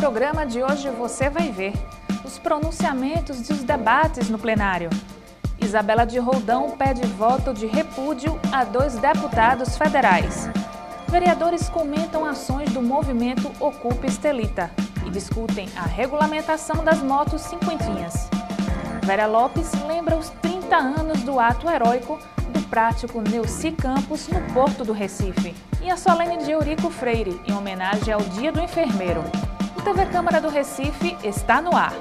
programa de hoje você vai ver os pronunciamentos e os debates no plenário. Isabela de Roldão pede voto de repúdio a 2 deputados federais. Vereadores comentam ações do movimento Ocupa Estelita e discutem a regulamentação das motos cinquentinhas. Vera Lopes lembra os 30 anos do ato heróico do prático Neuci Campos no Porto do Recife. E a solene de Eurico Freire, em homenagem ao Dia do Enfermeiro. O TV Câmara do Recife está no ar.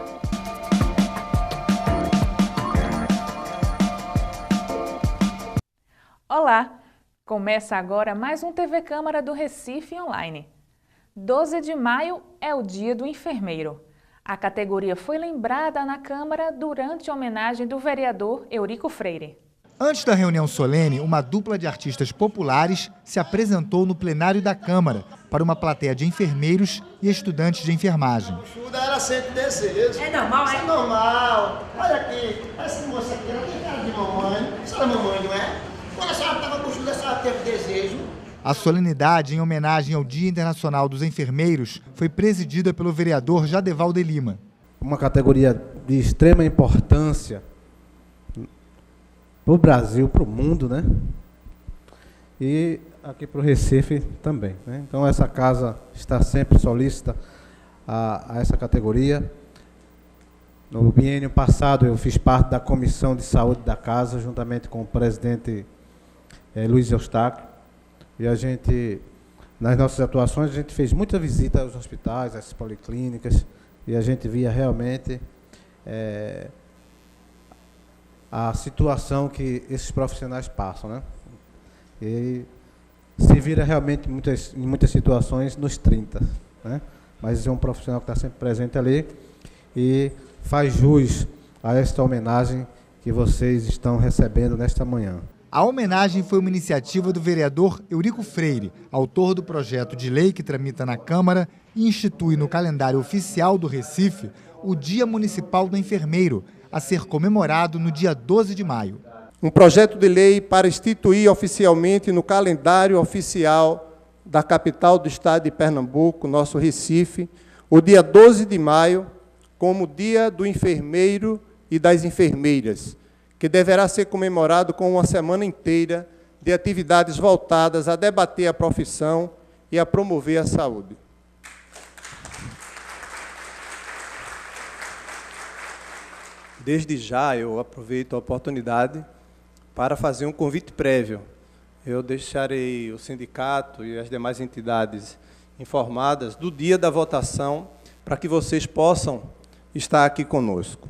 Olá! Começa agora mais um TV Câmara do Recife online. 12 de maio é o Dia do Enfermeiro. A categoria foi lembrada na Câmara durante a homenagem do vereador Eurico Freire. Antes da reunião solene, uma dupla de artistas populares se apresentou no plenário da Câmara para uma plateia de enfermeiros e estudantes de enfermagem. Ela sempre desejo. É normal, Isso é normal. Olha aqui, essa moça aqui, ela tem cara de mamãe. Isso é mamãe, não é? Quando a senhora estava com chuva, a senhora teve desejo. A solenidade, em homenagem ao Dia Internacional dos Enfermeiros, foi presidida pelo vereador Jadeval de Lima. Uma categoria de extrema importância para o Brasil, para o mundo, né? E aqui para o Recife também, né? Então essa casa está sempre solícita a essa categoria. No biênio passado eu fiz parte da Comissão de Saúde da Casa, juntamente com o presidente Luiz Eustáquio. E a gente, nas nossas atuações, a gente fez muita visita aos hospitais, às policlínicas, e a gente via realmente a situação que esses profissionais passam, né? E se vira realmente em muitas situações nos 30, né? Mas é um profissional que está sempre presente ali e faz jus a esta homenagem que vocês estão recebendo nesta manhã. A homenagem foi uma iniciativa do vereador Eurico Freire, autor do projeto de lei que tramita na Câmara e institui no calendário oficial do Recife o Dia Municipal do Enfermeiro, a ser comemorado no dia 12 de maio. Um projeto de lei para instituir oficialmente no calendário oficial da capital do estado de Pernambuco, nosso Recife, o dia 12 de maio, como Dia do Enfermeiro e das Enfermeiras, que deverá ser comemorado com uma semana inteira de atividades voltadas a debater a profissão e a promover a saúde. Desde já, eu aproveito a oportunidade para fazer um convite prévio. Eu deixarei o sindicato e as demais entidades informadas do dia da votação para que vocês possam estar aqui conosco.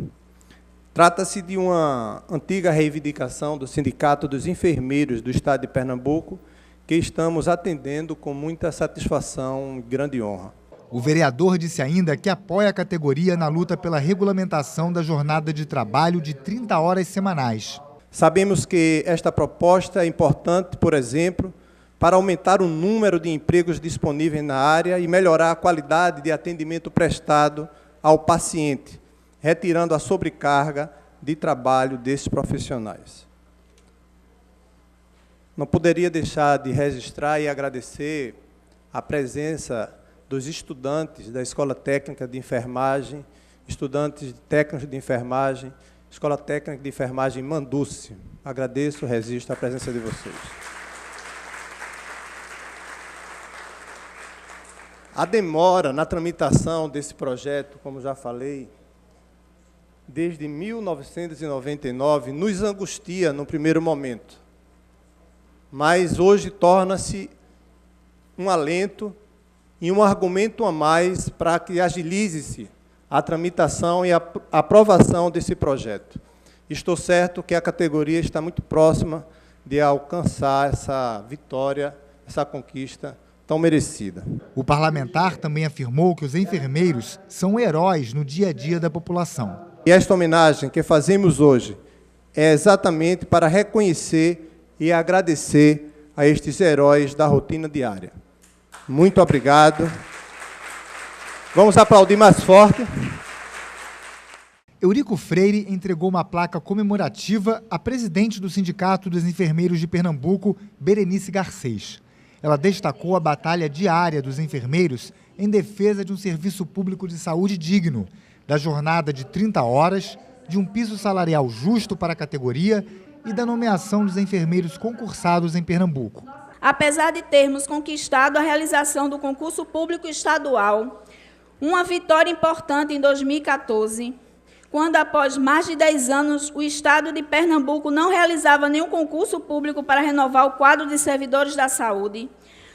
Trata-se de uma antiga reivindicação do Sindicato dos Enfermeiros do Estado de Pernambuco, que estamos atendendo com muita satisfação e grande honra. O vereador disse ainda que apoia a categoria na luta pela regulamentação da jornada de trabalho de 30 horas semanais. Sabemos que esta proposta é importante, por exemplo, para aumentar o número de empregos disponíveis na área e melhorar a qualidade de atendimento prestado ao paciente, retirando a sobrecarga de trabalho desses profissionais. Não poderia deixar de registrar e agradecer a presença dos estudantes da Escola Técnica de Enfermagem, estudantes técnicos de enfermagem, Escola Técnica de Enfermagem Manduce. Agradeço, registro a presença de vocês. A demora na tramitação desse projeto, como já falei, desde 1999, nos angustia no primeiro momento. Mas hoje torna-se um alento e um argumento a mais para que agilize-se a tramitação e a aprovação desse projeto. Estou certo que a categoria está muito próxima de alcançar essa vitória, essa conquista tão merecida. O parlamentar também afirmou que os enfermeiros são heróis no dia a dia da população. E esta homenagem que fazemos hoje é exatamente para reconhecer e agradecer a estes heróis da rotina diária. Muito obrigado. Vamos aplaudir mais forte. Eurico Freire entregou uma placa comemorativa à presidente do Sindicato dos Enfermeiros de Pernambuco, Berenice Garcês. Ela destacou a batalha diária dos enfermeiros em defesa de um serviço público de saúde digno, da jornada de 30 horas, de um piso salarial justo para a categoria e da nomeação dos enfermeiros concursados em Pernambuco. Apesar de termos conquistado a realização do concurso público estadual, uma vitória importante em 2014, quando após mais de 10 anos o Estado de Pernambuco não realizava nenhum concurso público para renovar o quadro de servidores da saúde,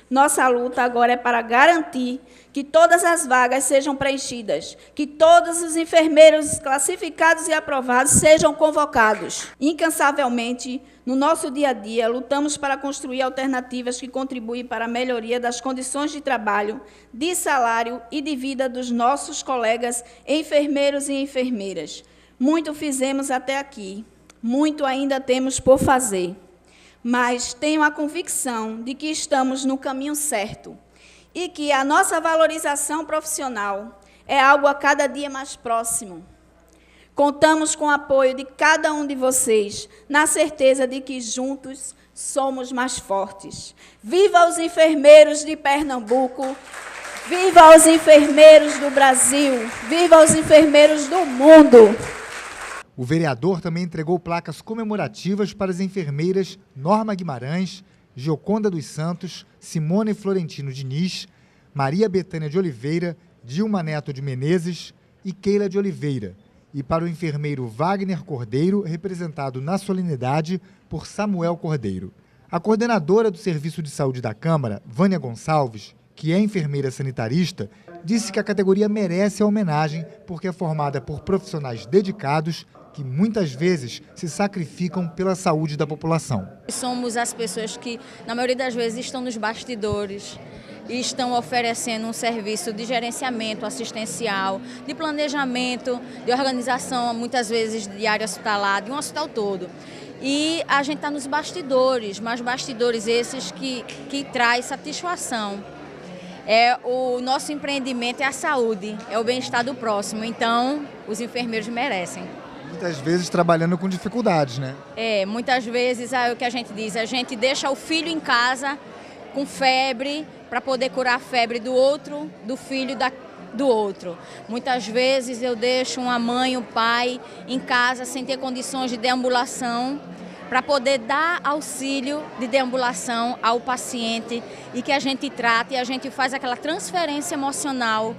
nossa luta agora é para garantir que todas as vagas sejam preenchidas, que todos os enfermeiros classificados e aprovados sejam convocados. Incansavelmente, no nosso dia a dia, lutamos para construir alternativas que contribuem para a melhoria das condições de trabalho, de salário e de vida dos nossos colegas enfermeiros e enfermeiras. Muito fizemos até aqui, muito ainda temos por fazer. Mas tenho a convicção de que estamos no caminho certo e que a nossa valorização profissional é algo a cada dia mais próximo. Contamos com o apoio de cada um de vocês, na certeza de que juntos somos mais fortes. Viva os enfermeiros de Pernambuco, viva os enfermeiros do Brasil, viva os enfermeiros do mundo! O vereador também entregou placas comemorativas para as enfermeiras Norma Guimarães, Gioconda dos Santos, Simone Florentino Diniz, Maria Betânia de Oliveira, Dilma Neto de Menezes e Keila de Oliveira, e para o enfermeiro Wagner Cordeiro, representado na solenidade por Samuel Cordeiro. A coordenadora do Serviço de Saúde da Câmara, Vânia Gonçalves, que é enfermeira sanitarista, disse que a categoria merece a homenagem porque é formada por profissionais dedicados que muitas vezes se sacrificam pela saúde da população. Somos as pessoas que, na maioria das vezes, estão nos bastidores e estão oferecendo um serviço de gerenciamento assistencial, de planejamento, de organização, muitas vezes, de área hospitalar, de um hospital todo. E a gente está nos bastidores, mas bastidores esses que traz satisfação. O nosso empreendimento é a saúde, é o bem-estar do próximo, então os enfermeiros merecem. Muitas vezes trabalhando com dificuldades, né? Muitas vezes é o que a gente diz, a gente deixa o filho em casa com febre para poder curar a febre do outro, do filho do outro. Muitas vezes eu deixo uma mãe, um pai em casa sem ter condições de deambulação para poder dar auxílio de deambulação ao paciente e que a gente trata e a gente faz aquela transferência emocional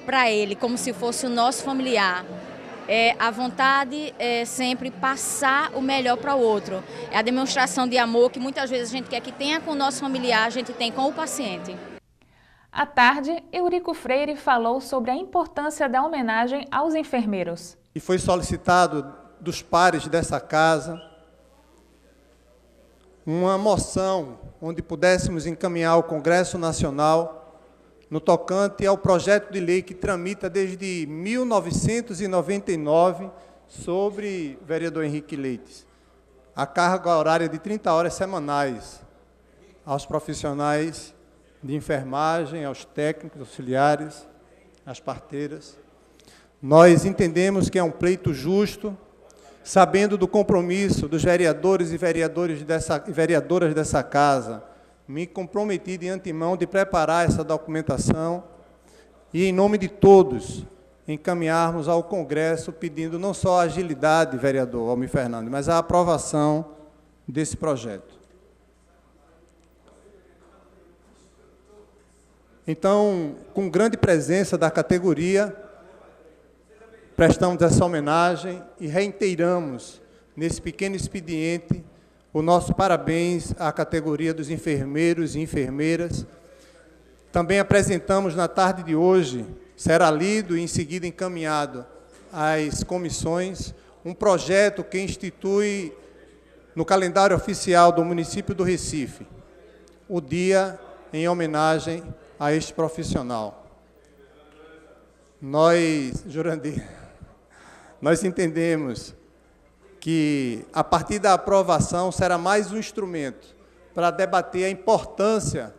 para ele, como se fosse o nosso familiar. A vontade é sempre passar o melhor para o outro. É a demonstração de amor que muitas vezes a gente quer que tenha com o nosso familiar, a gente tem com o paciente. À tarde, Eurico Freire falou sobre a importância da homenagem aos enfermeiros. E foi solicitado dos pares dessa casa uma moção onde pudéssemos encaminhar ao Congresso Nacional no tocante ao projeto de lei que tramita desde 1999 sobre o vereador Henrique Leites, a carga horária de 30 horas semanais aos profissionais de enfermagem, aos técnicos auxiliares, às parteiras. Nós entendemos que é um pleito justo, sabendo do compromisso dos vereadores e vereadoras dessa casa. Me comprometi de antemão de preparar essa documentação e, em nome de todos, encaminharmos ao Congresso pedindo não só a agilidade, vereador Almir Fernandes, mas a aprovação desse projeto. Então, com grande presença da categoria, prestamos essa homenagem e reiteramos, nesse pequeno expediente, o nosso parabéns à categoria dos enfermeiros e enfermeiras. Também apresentamos na tarde de hoje, será lido e em seguida encaminhado às comissões, um projeto que institui no calendário oficial do município do Recife o dia em homenagem a este profissional. Jurandir, nós entendemos que, a partir da aprovação, será mais um instrumento para debater a importância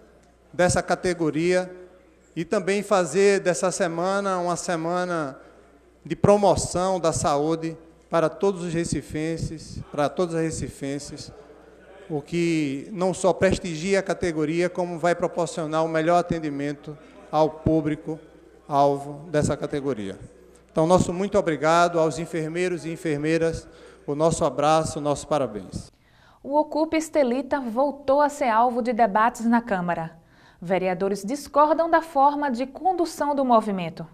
dessa categoria e também fazer dessa semana uma semana de promoção da saúde para todos os recifenses, para todas as recifenses, o que não só prestigia a categoria, como vai proporcionar o melhor atendimento ao público-alvo dessa categoria. Então, nosso muito obrigado aos enfermeiros e enfermeiras, o nosso abraço, o nosso parabéns. O Ocupa Estelita voltou a ser alvo de debates na Câmara. Vereadores discordam da forma de condução do movimento.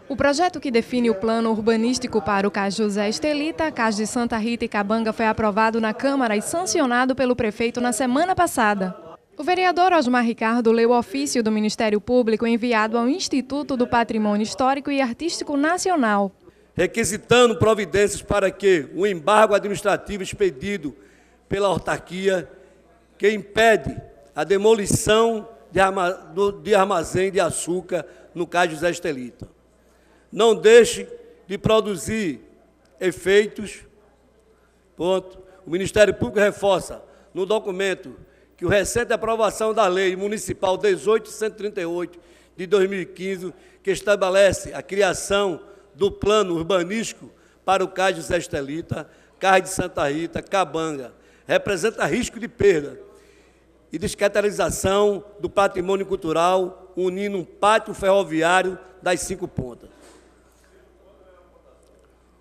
O projeto que define o plano urbanístico para o Cais José Estelita, Cais de Santa Rita e Cabanga foi aprovado na Câmara e sancionado pelo prefeito na semana passada. O vereador Osmar Ricardo leu o ofício do Ministério Público enviado ao Instituto do Patrimônio Histórico e Artístico Nacional, requisitando providências para que o embargo administrativo expedido pela autarquia, que impede a demolição de armazém de açúcar no Cais José Estelita, não deixe de produzir efeitos. Ponto. O Ministério Público reforça no documento que a recente aprovação da Lei Municipal 18.138 de 2015, que estabelece a criação do plano urbanístico para o Cais José Estelita, Cais de Santa Rita, Cabanga, representa risco de perda e descaracterização do patrimônio cultural, unindo um pátio ferroviário das 5 pontas.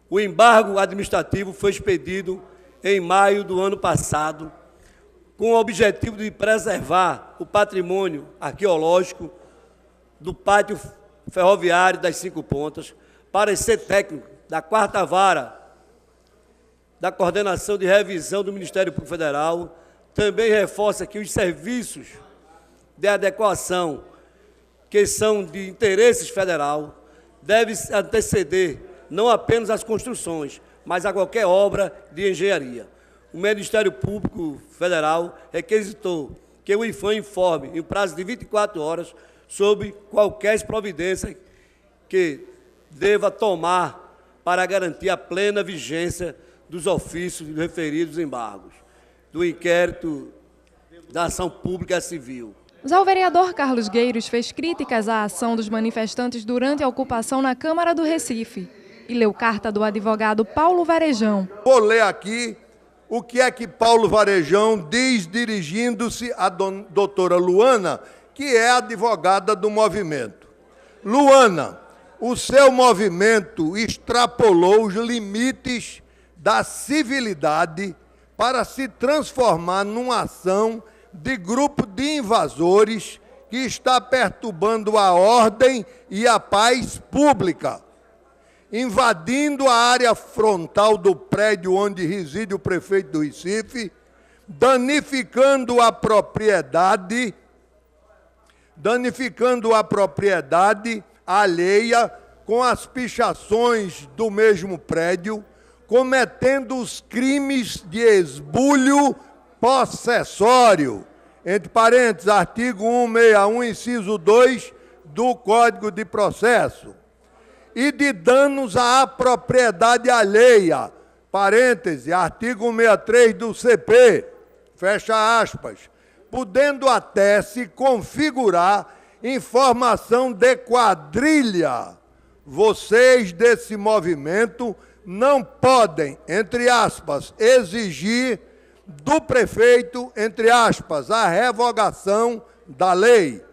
O embargo administrativo foi expedido em maio do ano passado, com o objetivo de preservar o patrimônio arqueológico do pátio ferroviário das 5 pontas. Parecer técnico da 4ª Vara da Coordenação de Revisão do Ministério Público Federal também reforça que os serviços de adequação, que são de interesse federal, devem anteceder não apenas as construções, mas a qualquer obra de engenharia. O Ministério Público Federal requisitou que o IPHAN informe, em prazo de 24 horas, sobre qualquer providência que deva tomar para garantir a plena vigência dos ofícios referidos embargos, do inquérito da ação pública civil. Já o vereador Carlos Gueiros fez críticas à ação dos manifestantes durante a ocupação na Câmara do Recife e leu carta do advogado Paulo Varejão. Vou ler aqui o que é que Paulo Varejão diz dirigindo-se à doutora Luana, que é advogada do movimento. Luana, o seu movimento extrapolou os limites da civilidade para se transformar numa ação de grupo de invasores que está perturbando a ordem e a paz pública, invadindo a área frontal do prédio onde reside o prefeito do Recife, danificando a propriedade alheia com as pichações do mesmo prédio, cometendo os crimes de esbulho possessório, entre parênteses, artigo 161, inciso 2 do Código de Processo, e de danos à propriedade alheia, parêntese, artigo 163 do CP, fecha aspas, podendo até se configurar em formação de quadrilha. Vocês desse movimento não podem, entre aspas, exigir do prefeito, entre aspas, a revogação da lei.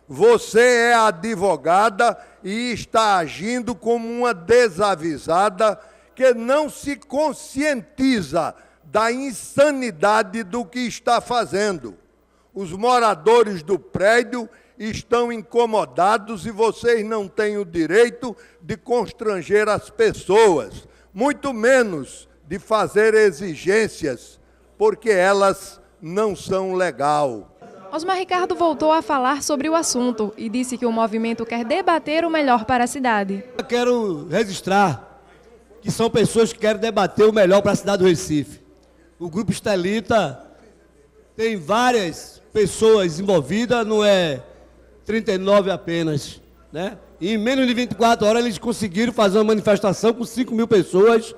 Você é advogada e está agindo como uma desavisada que não se conscientiza da insanidade do que está fazendo. Os moradores do prédio estão incomodados e vocês não têm o direito de constranger as pessoas, muito menos de fazer exigências, porque elas não são legal. Osmar Ricardo voltou a falar sobre o assunto e disse que o movimento quer debater o melhor para a cidade. Eu quero registrar que são pessoas que querem debater o melhor para a cidade do Recife. O Grupo Estelita tem várias pessoas envolvidas, não é 39 apenas, né? E em menos de 24 horas eles conseguiram fazer uma manifestação com 5.000 pessoas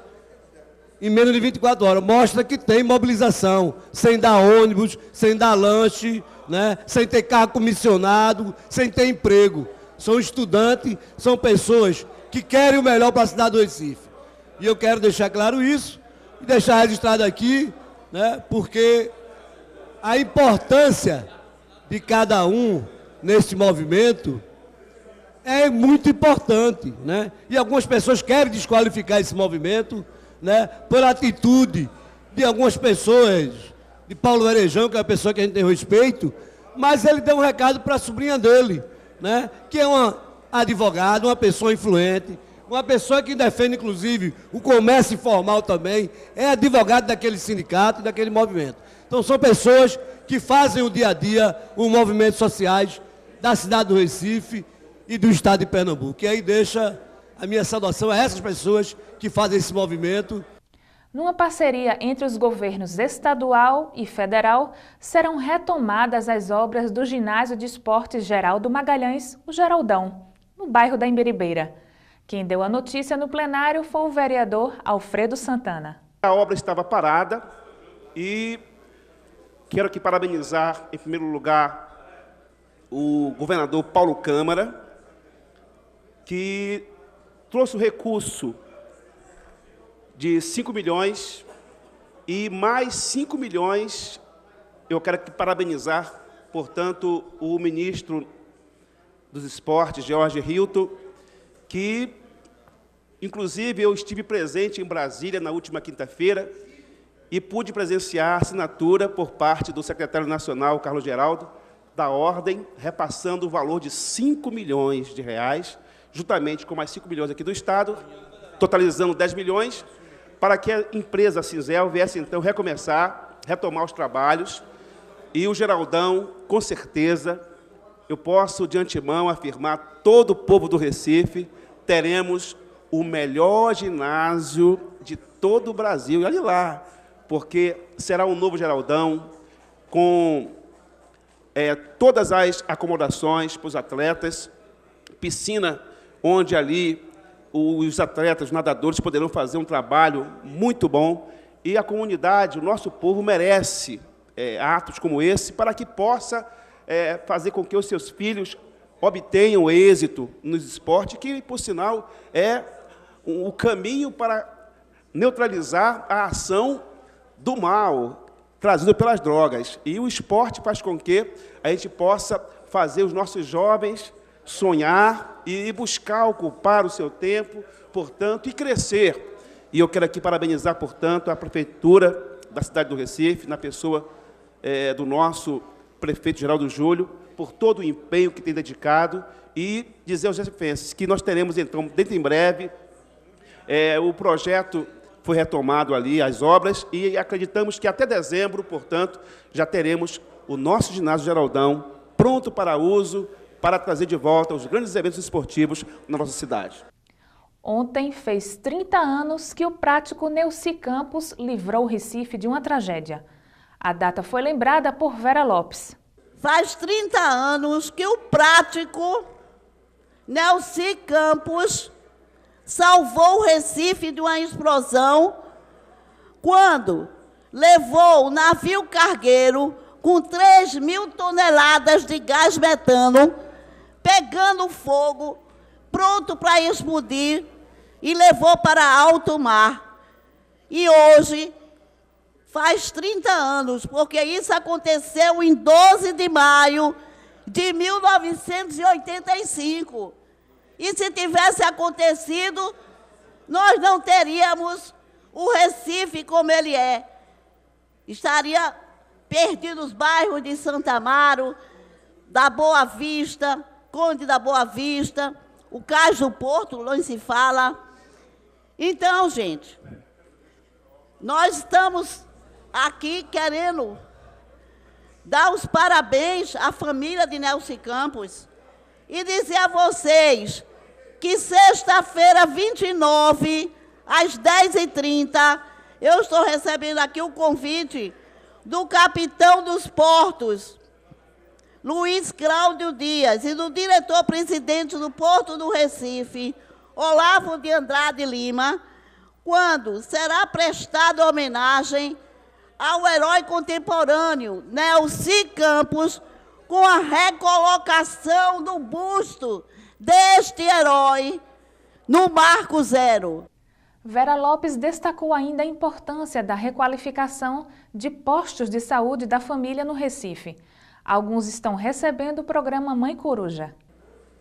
em menos de 24 horas. Mostra que tem mobilização, sem dar ônibus, sem dar lanche, né? Sem ter carro comissionado, sem ter emprego. São estudantes, são pessoas que querem o melhor para a cidade do Recife. E eu quero deixar claro isso e deixar registrado aqui, né? Porque a importância de cada um nesse movimento é muito importante, né? E algumas pessoas querem desqualificar esse movimento, né, por atitude de algumas pessoas, de Paulo Varejão, que é uma pessoa que a gente tem respeito, mas ele deu um recado para a sobrinha dele, né, que é uma advogada, uma pessoa influente, uma pessoa que defende, inclusive, o comércio informal também, é advogado daquele sindicato e daquele movimento. Então, são pessoas que fazem o dia a dia os movimentos sociais da cidade do Recife e do estado de Pernambuco. E aí deixa a minha saudação a essas pessoas que fazem esse movimento. Numa parceria entre os governos estadual e federal, serão retomadas as obras do Ginásio de Esportes Geraldo Magalhães, o Geraldão, no bairro da Imbiribeira. Quem deu a notícia no plenário foi o vereador Alfredo Santana. A obra estava parada e quero aqui parabenizar, em primeiro lugar, o governador Paulo Câmara, que trouxe o recurso de 5 milhões e mais 5 milhões, eu quero aqui parabenizar, portanto, o ministro dos Esportes, Jorge Hilton, que, inclusive, eu estive presente em Brasília na última quinta-feira e pude presenciar a assinatura por parte do secretário nacional, Carlos Geraldo, da ordem, repassando o valor de 5 milhões de reais, juntamente com mais 5 milhões aqui do Estado, totalizando 10 milhões, para que a empresa Cinzel viesse, então, retomar os trabalhos. E o Geraldão, com certeza, eu posso, de antemão, afirmar, todo o povo do Recife, teremos o melhor ginásio de todo o Brasil. E olhe lá, porque será um novo Geraldão, com todas as acomodações para os atletas, piscina onde ali os atletas, os nadadores poderão fazer um trabalho muito bom, e a comunidade, o nosso povo merece atos como esse para que possa fazer com que os seus filhos obtenham êxito nos esportes, que, por sinal, é o caminho para neutralizar a ação do mal trazido pelas drogas. E o esporte faz com que a gente possa fazer os nossos jovens sonhar e buscar ocupar o seu tempo, portanto, e crescer. E eu quero aqui parabenizar, portanto, a Prefeitura da cidade do Recife, na pessoa do nosso prefeito Geraldo Júlio, por todo o empenho que tem dedicado, e dizer aos recifenses que nós teremos, então, dentro em breve, o projeto foi retomado ali, as obras, e acreditamos que até dezembro, portanto, já teremos o nosso ginásio Geraldão pronto para uso, para trazer de volta os grandes eventos esportivos na nossa cidade. Ontem fez 30 anos que o prático Neuci Campos livrou o Recife de uma tragédia. A data foi lembrada por Vera Lopes. Faz 30 anos que o prático Neuci Campos salvou o Recife de uma explosão quando levou o navio cargueiro com 3.000 toneladas de gás metano, pegando fogo, pronto para explodir, e levou para alto mar. E hoje faz 30 anos, porque isso aconteceu em 12 de maio de 1985. E se tivesse acontecido, nós não teríamos o Recife como ele é. Estaria perdido os bairros de Santa Amaro, da Boa Vista, Conde da Boa Vista, o Cais do Porto, onde se fala. Então, gente, nós estamos aqui querendo dar os parabéns à família de Neuci Campos e dizer a vocês que sexta-feira, 29, às 10h30, eu estou recebendo aqui o convite do capitão dos portos, Luiz Cláudio Dias, e do diretor-presidente do Porto do Recife, Olavo de Andrade Lima, quando será prestada homenagem ao herói contemporâneo Neuci Campos, com a recolocação do busto deste herói no Marco Zero. Vera Lopes destacou ainda a importância da requalificação de postos de saúde da família no Recife. Alguns estão recebendo o programa Mãe Coruja.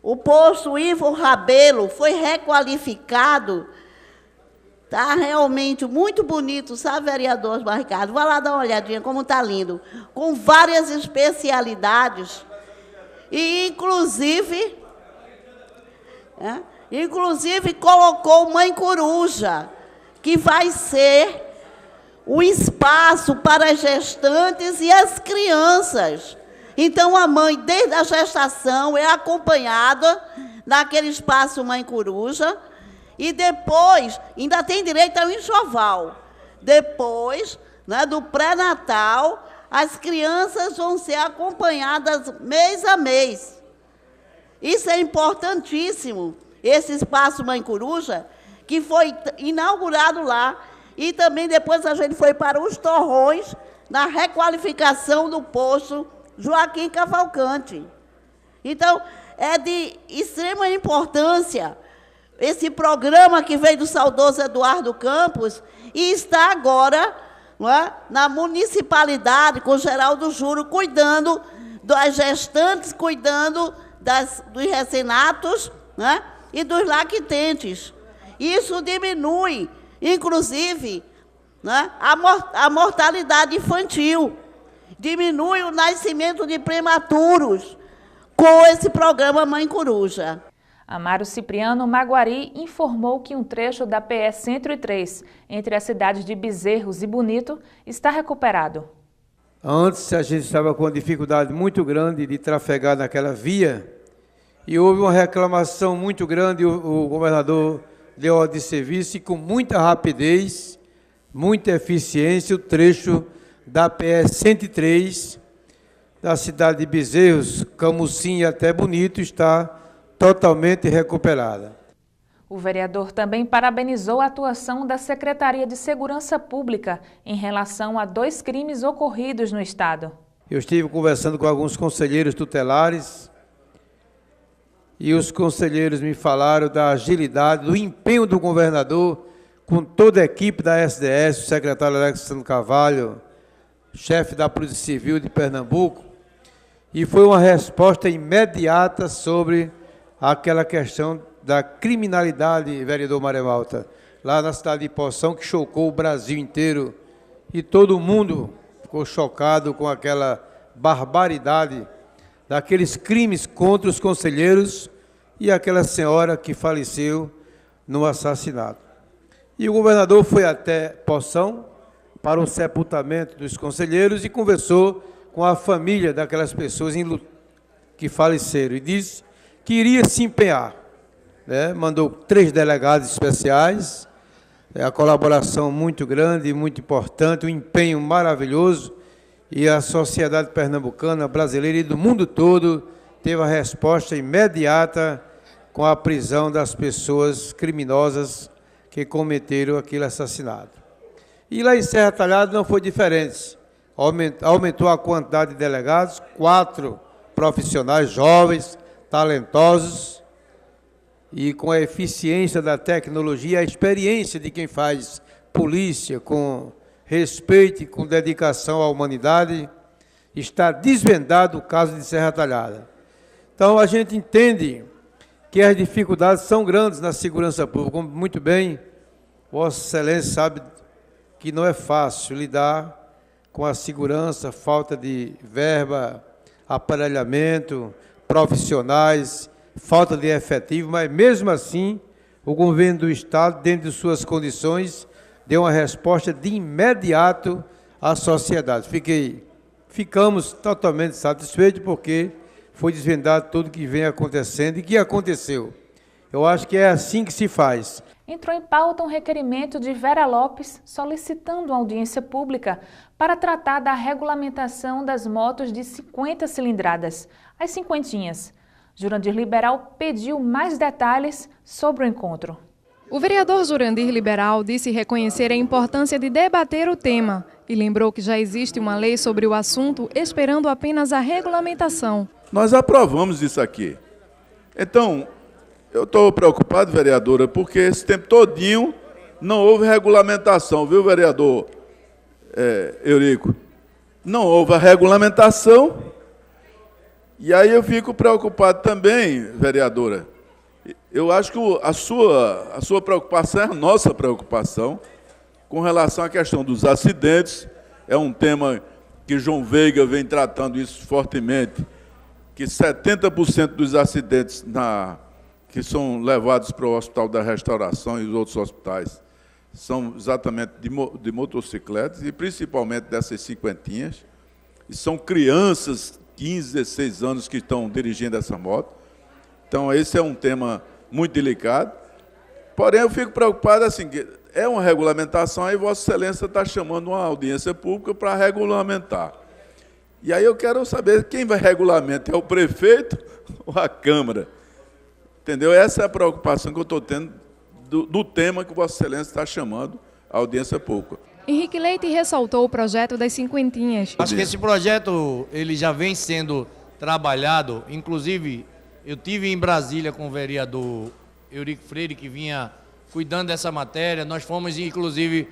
O posto Ivo Rabelo foi requalificado. Está realmente muito bonito, sabe, vereador Osmar Ricardo? Vai lá dar uma olhadinha como está lindo. Com várias especialidades. E, inclusive colocou Mãe Coruja, que vai ser o espaço para as gestantes e as crianças. Então, a mãe, desde a gestação, é acompanhada naquele espaço Mãe Coruja, e depois, ainda tem direito ao enxoval. Depois, né, do pré-natal, as crianças vão ser acompanhadas mês a mês. Isso é importantíssimo, esse espaço Mãe Coruja, que foi inaugurado lá, e também depois a gente foi para os Torrões, na requalificação do posto Joaquim Cavalcante. Então, é de extrema importância esse programa que veio do saudoso Eduardo Campos e está agora, não é, na municipalidade, com Geraldo Juro, cuidando das gestantes, cuidando dos recém-natos, né, e dos lactentes. Isso diminui, inclusive, né, a mortalidade infantil, diminui o nascimento de prematuros com esse programa Mãe Coruja. Amário Cipriano Maguari informou que um trecho da PE 103, entre as cidades de Bezerros e Bonito, está recuperado. Antes, a gente estava com uma dificuldade muito grande de trafegar naquela via e houve uma reclamação muito grande, o governador deu ordem de serviço e com muita rapidez, muita eficiência, o trecho da PE 103, da cidade de Bezerros, Camusim e até Bonito, está totalmente recuperada. O vereador também parabenizou a atuação da Secretaria de Segurança Pública em relação a 2 crimes ocorridos no estado. Eu estive conversando com alguns conselheiros tutelares e os conselheiros me falaram da agilidade, do empenho do governador com toda a equipe da SDS, o secretário Alexandre Carvalho, chefe da Polícia Civil de Pernambuco, e foi uma resposta imediata sobre aquela questão da criminalidade, vereador Maria Malta, lá na cidade de Poção, que chocou o Brasil inteiro, e todo mundo ficou chocado com aquela barbaridade daqueles crimes contra os conselheiros e aquela senhora que faleceu no assassinato. E o governador foi até Poção para o sepultamento dos conselheiros e conversou com a família daquelas pessoas que faleceram e disse que iria se empenhar, né? Mandou 3 delegados especiais, a colaboração muito grande, muito importante, um empenho maravilhoso, e a sociedade pernambucana, brasileira e do mundo todo teve a resposta imediata com a prisão das pessoas criminosas que cometeram aquele assassinato. E lá em Serra Talhada não foi diferente. Aumentou a quantidade de delegados, 4 profissionais jovens, talentosos, e com a eficiência da tecnologia, a experiência de quem faz polícia com respeito e com dedicação à humanidade, está desvendado o caso de Serra Talhada. Então, a gente entende que as dificuldades são grandes na segurança pública. Como muito bem Vossa Excelência sabe que não é fácil lidar com a segurança, falta de verba, aparelhamento, profissionais, falta de efetivo, mas mesmo assim, o governo do Estado, dentro de suas condições, deu uma resposta de imediato à sociedade. Ficamos totalmente satisfeitos porque foi desvendado tudo que vem acontecendo e que aconteceu. Eu acho que é assim que se faz. Entrou em pauta um requerimento de Vera Lopes solicitando uma audiência pública para tratar da regulamentação das motos de 50 cilindradas, as cinquentinhas. Jurandir Liberal pediu mais detalhes sobre o encontro. O vereador Jurandir Liberal disse reconhecer a importância de debater o tema e lembrou que já existe uma lei sobre o assunto, esperando apenas a regulamentação. Nós aprovamos isso aqui. Então, eu estou preocupado, vereadora, porque esse tempo todinho não houve regulamentação, viu, vereador Eurico? Não houve a regulamentação E aí eu fico preocupado também, vereadora. Eu acho que a sua preocupação é a nossa preocupação com relação à questão dos acidentes. É um tema que João Veiga vem tratando isso fortemente, que 70% dos acidentes que são levados para o Hospital da Restauração e os outros hospitais são exatamente de motocicletas, e principalmente dessas cinquentinhas. E são crianças, 15, 16 anos, que estão dirigindo essa moto. Então, esse é um tema muito delicado. Porém, eu fico preocupado, assim, que é uma regulamentação, aí Vossa Excelência está chamando uma audiência pública para regulamentar. E aí eu quero saber quem vai regulamentar, é o prefeito ou a Câmara? Entendeu? Essa é a preocupação que eu estou tendo do tema que Vossa Excelência está chamando a audiência pública. Henrique Leite ressaltou o projeto das cinquentinhas. Acho que esse projeto ele já vem sendo trabalhado, inclusive eu tive em Brasília com o vereador Eurico Freire, que vinha cuidando dessa matéria. Nós fomos, inclusive,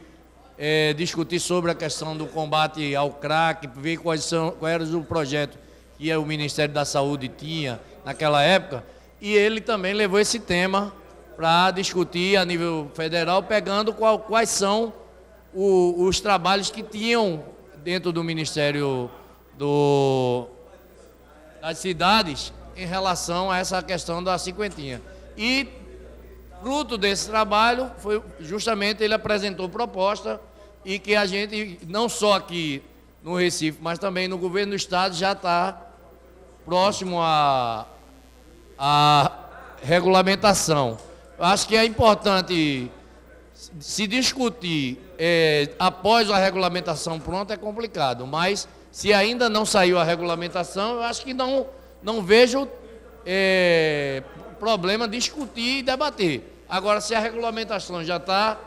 discutir sobre a questão do combate ao crack, ver qual era o projeto que o Ministério da Saúde tinha naquela época, e ele também levou esse tema para discutir a nível federal, pegando quais são os trabalhos que tinham dentro do Ministério das cidades em relação a essa questão da cinquentinha. E, fruto desse trabalho, foi justamente ele apresentou proposta, e que a gente, não só aqui no Recife, mas também no governo do Estado, já está próximo à regulamentação. Eu acho que é importante se discutir após a regulamentação pronta, é complicado, mas se ainda não saiu a regulamentação, eu acho que não vejo problema discutir e debater. Agora, se a regulamentação já está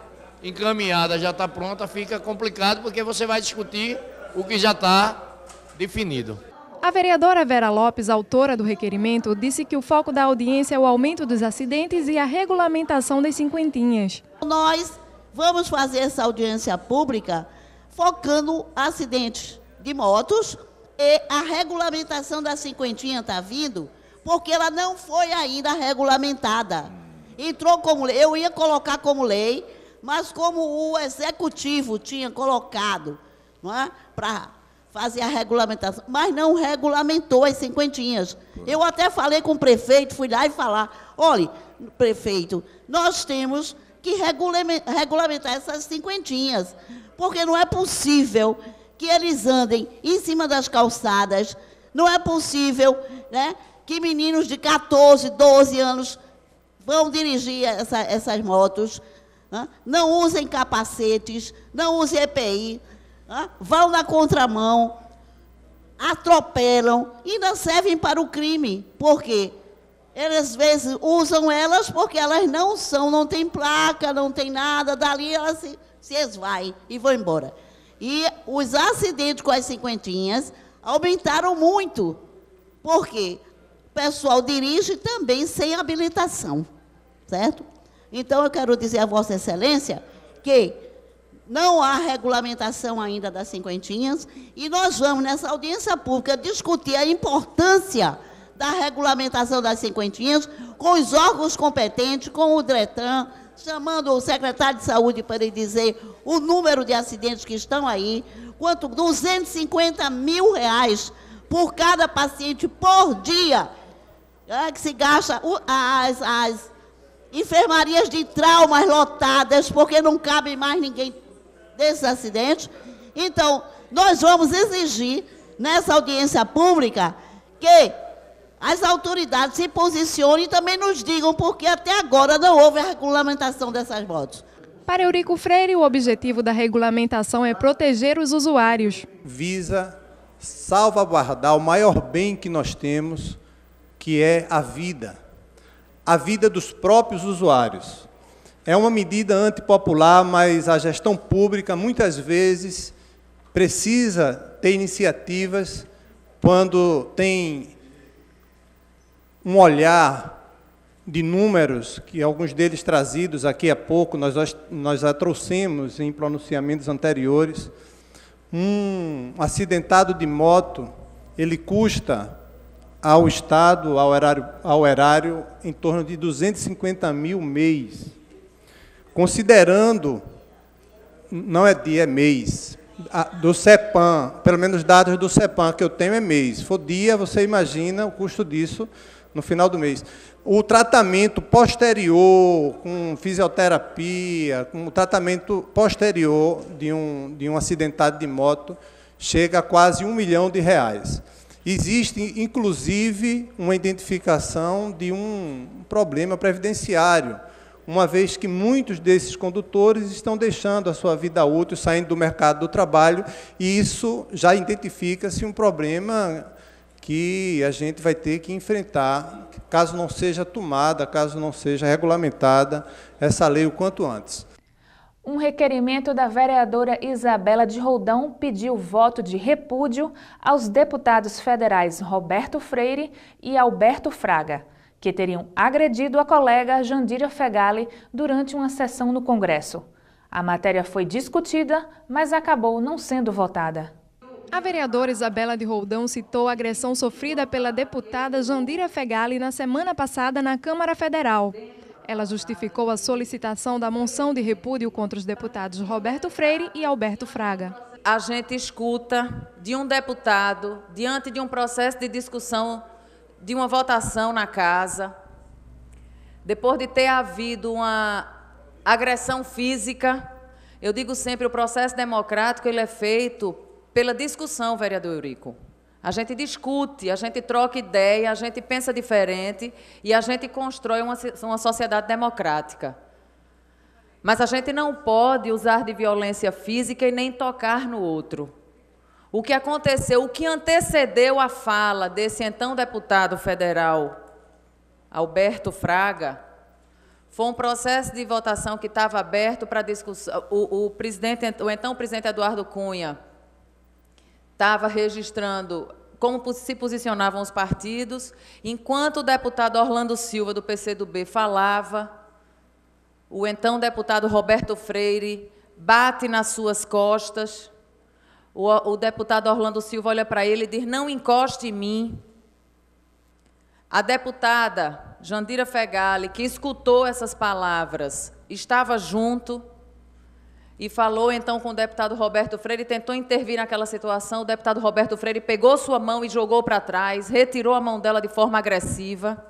encaminhada, já está pronta, fica complicado, porque você vai discutir o que já está definido. A vereadora Vera Lopes, autora do requerimento, disse que o foco da audiência é o aumento dos acidentes e a regulamentação das cinquentinhas. Nós vamos fazer essa audiência pública focando acidentes de motos, e a regulamentação da cinquentinha está vindo porque ela não foi ainda regulamentada. Entrou como lei, eu ia colocar como lei, mas como o executivo tinha colocado, não é, para fazer a regulamentação, mas não regulamentou as cinquentinhas. Eu até falei com o prefeito, fui lá e falar, olha, prefeito, nós temos que regulamentar essas cinquentinhas, porque não é possível que eles andem em cima das calçadas, não é possível, né, que meninos de 14, 12 anos vão dirigir essas motos, né, não usem capacetes, não usem EPI, vão na contramão, atropelam e não servem para o crime. Por quê? Eles, às vezes, usam elas porque elas não têm placa, não tem nada, dali elas se esvaem e vão embora. E os acidentes com as cinquentinhas aumentaram muito. Por quê? O pessoal dirige também sem habilitação, certo? Então, eu quero dizer a Vossa Excelência que não há regulamentação ainda das cinquentinhas, e nós vamos, nessa audiência pública, discutir a importância da regulamentação das cinquentinhas com os órgãos competentes, com o DRETAM, chamando o secretário de Saúde para ele dizer o número de acidentes que estão aí, quanto R$250 mil por cada paciente por dia, que se gasta as enfermarias de traumas lotadas, porque não cabe mais ninguém desses acidentes. Então, nós vamos exigir, nessa audiência pública, que as autoridades se posicionem e também nos digam porque até agora não houve a regulamentação dessas motos. Para Eurico Freire, o objetivo da regulamentação é proteger os usuários. Visa salvaguardar o maior bem que nós temos, que é a vida dos próprios usuários. É uma medida antipopular, mas a gestão pública, muitas vezes, precisa ter iniciativas quando tem um olhar de números, que alguns deles trazidos aqui há pouco, nós já trouxemos em pronunciamentos anteriores. Um acidentado de moto, ele custa ao Estado, ao erário, em torno de 250 mil mês. Considerando, não é dia, é mês, do CEPAM, pelo menos dados do CEPAM que eu tenho é mês. Se for dia, você imagina o custo disso no final do mês. O tratamento posterior, com fisioterapia, com o tratamento posterior de um acidentado de moto, chega a quase R$1 milhão. Existe, inclusive, uma identificação de um problema previdenciário, uma vez que muitos desses condutores estão deixando a sua vida útil, saindo do mercado do trabalho, e isso já identifica-se um problema que a gente vai ter que enfrentar, caso não seja tomada, caso não seja regulamentada essa lei o quanto antes. Um requerimento da vereadora Isabela de Roldão pediu voto de repúdio aos deputados federais Roberto Freire e Alberto Fraga, que teriam agredido a colega Jandira Fegali durante uma sessão no Congresso. A matéria foi discutida, mas acabou não sendo votada. A vereadora Isabela de Roldão citou a agressão sofrida pela deputada Jandira Fegali na semana passada na Câmara Federal. Ela justificou a solicitação da moção de repúdio contra os deputados Roberto Freire e Alberto Fraga. A gente escuta de um deputado, diante de um processo de discussão, de uma votação na casa, depois de ter havido uma agressão física, eu digo sempre, o processo democrático ele é feito pela discussão, vereador Eurico. A gente discute, a gente troca ideia, a gente pensa diferente e a gente constrói uma sociedade democrática. Mas a gente não pode usar de violência física e nem tocar no outro. O que aconteceu, o que antecedeu a fala desse então deputado federal, Alberto Fraga, foi um processo de votação que estava aberto para discussão. O então presidente Eduardo Cunha estava registrando como se posicionavam os partidos, enquanto o deputado Orlando Silva, do PCdoB, falava, o então deputado Roberto Freire bate nas suas costas, o deputado Orlando Silva olha para ele e diz, não encoste em mim. A deputada Jandira Fegali, que escutou essas palavras, estava junto, e falou então com o deputado Roberto Freire, tentou intervir naquela situação, o deputado Roberto Freire pegou sua mão e jogou para trás, retirou a mão dela de forma agressiva.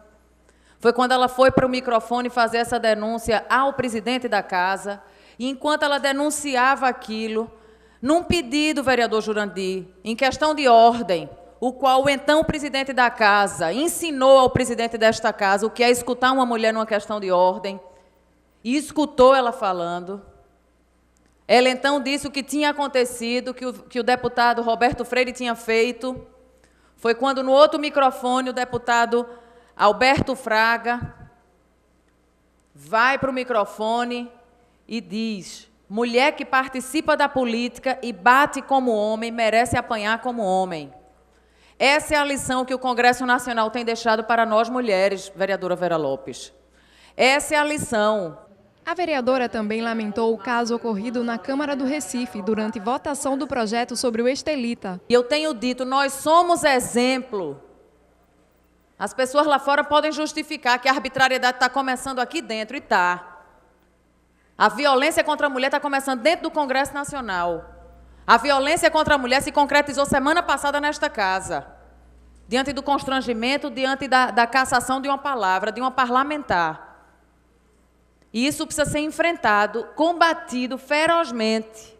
Foi quando ela foi para o microfone fazer essa denúncia ao presidente da casa, e enquanto ela denunciava aquilo, num pedido, vereador Jurandir, em questão de ordem, o qual o então presidente da casa ensinou ao presidente desta casa o que é escutar uma mulher numa questão de ordem, e escutou ela falando. Ela então disse o que tinha acontecido, que o deputado Roberto Freire tinha feito. Foi quando, no outro microfone, o deputado Alberto Fraga vai para o microfone e diz, mulher que participa da política e bate como homem, merece apanhar como homem. Essa é a lição que o Congresso Nacional tem deixado para nós mulheres, vereadora Vera Lopes. Essa é a lição. A vereadora também lamentou o caso ocorrido na Câmara do Recife, durante votação do projeto sobre o Estelita. E eu tenho dito, nós somos exemplo. As pessoas lá fora podem justificar que a arbitrariedade está começando aqui dentro, e está. A violência contra a mulher está começando dentro do Congresso Nacional. A violência contra a mulher se concretizou semana passada nesta casa, diante do constrangimento, diante da cassação de uma palavra, de uma parlamentar. E isso precisa ser enfrentado, combatido ferozmente.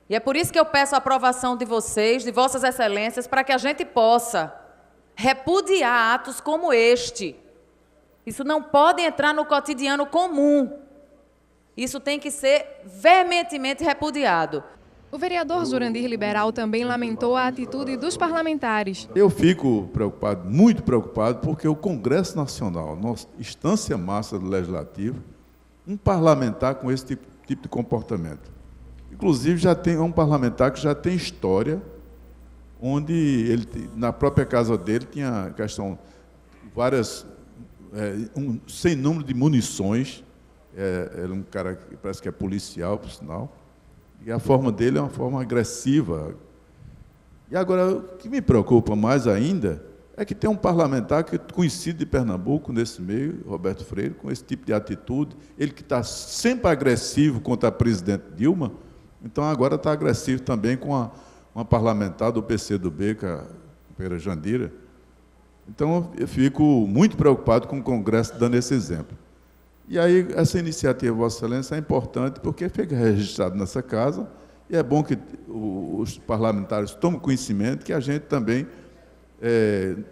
E é por isso que eu peço a aprovação de vocês, de vossas excelências, para que a gente possa repudiar atos como este. Isso não pode entrar no cotidiano comum. Isso tem que ser veementemente repudiado. O vereador Jurandir Liberal também lamentou a atitude dos parlamentares. Eu fico preocupado, muito preocupado, porque o Congresso Nacional, nossa instância máxima do Legislativo, um parlamentar com esse tipo de comportamento. Inclusive, já tem um parlamentar que já tem história, onde ele, na própria casa dele, tinha questão várias, sem número de munições. Era um cara que parece que é policial, por sinal. E a forma dele é uma forma agressiva. E agora, o que me preocupa mais ainda é que tem um parlamentar que é conhecido de Pernambuco nesse meio, Roberto Freire, com esse tipo de atitude, ele que está sempre agressivo contra a presidente Dilma, então agora está agressivo também com uma parlamentar do PCdoB, que é a Pereira Jandira. Então, eu fico muito preocupado com o Congresso dando esse exemplo. E aí, essa iniciativa, Vossa Excelência, é importante porque fica registrado nessa casa e é bom que os parlamentares tomem conhecimento que a gente também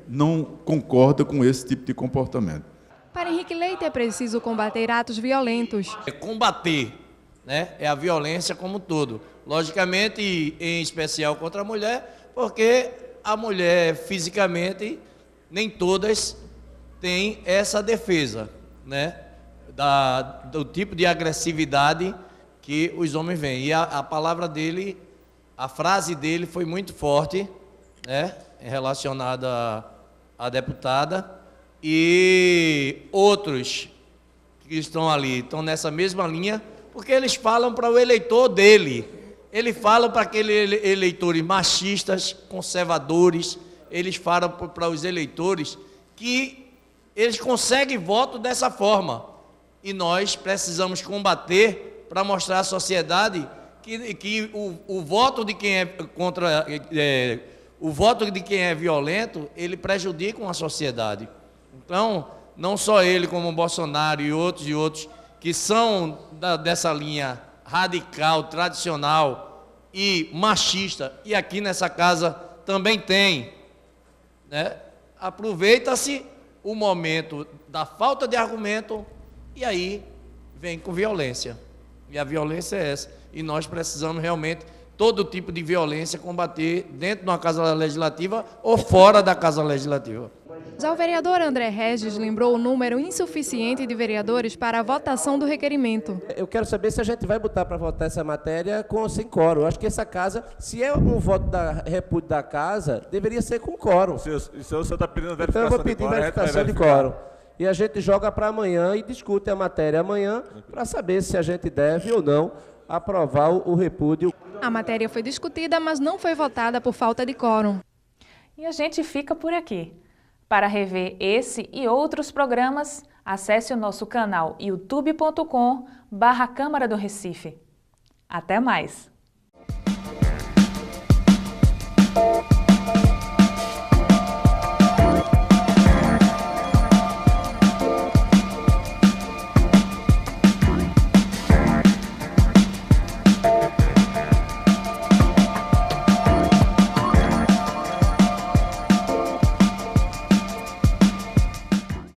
não concorda com esse tipo de comportamento. Para Henrique Leite, é preciso combater atos violentos. Combater, né, é a violência como um todo. Logicamente, e em especial contra a mulher, porque a mulher, fisicamente, nem todas têm essa defesa, né, do tipo de agressividade que os homens veem. E a palavra dele, a frase dele foi muito forte, né, relacionada à deputada, e outros que estão ali, estão nessa mesma linha, porque eles falam para o eleitor dele, eles falam para aqueles eleitores machistas, conservadores, eles falam para os eleitores que eles conseguem voto dessa forma. E nós precisamos combater para mostrar à sociedade que o voto de quem é contra... o voto de quem é violento, ele prejudica a sociedade. Então, não só ele, como o Bolsonaro e outros que são dessa linha radical, tradicional e machista, e aqui nessa casa também tem, né? Aproveita-se o momento da falta de argumento e aí vem com violência. E a violência é essa. E nós precisamos realmente todo tipo de violência combater dentro de uma casa legislativa ou fora da casa legislativa. Já o vereador André Regis lembrou o número insuficiente de vereadores para a votação do requerimento. Eu quero saber se a gente vai botar para votar essa matéria com ou sem quórum. Eu acho que essa casa, se é um voto da repúdio da casa, deveria ser com quórum. O senhor está pedindo verificação então eu vou pedir verificação de quórum. E a gente joga para amanhã e discute a matéria amanhã para saber se a gente deve ou não aprovar o repúdio. A matéria foi discutida, mas não foi votada por falta de quórum. E a gente fica por aqui. Para rever esse e outros programas, acesse o nosso canal youtube.com/Câmara do Recife. Até mais!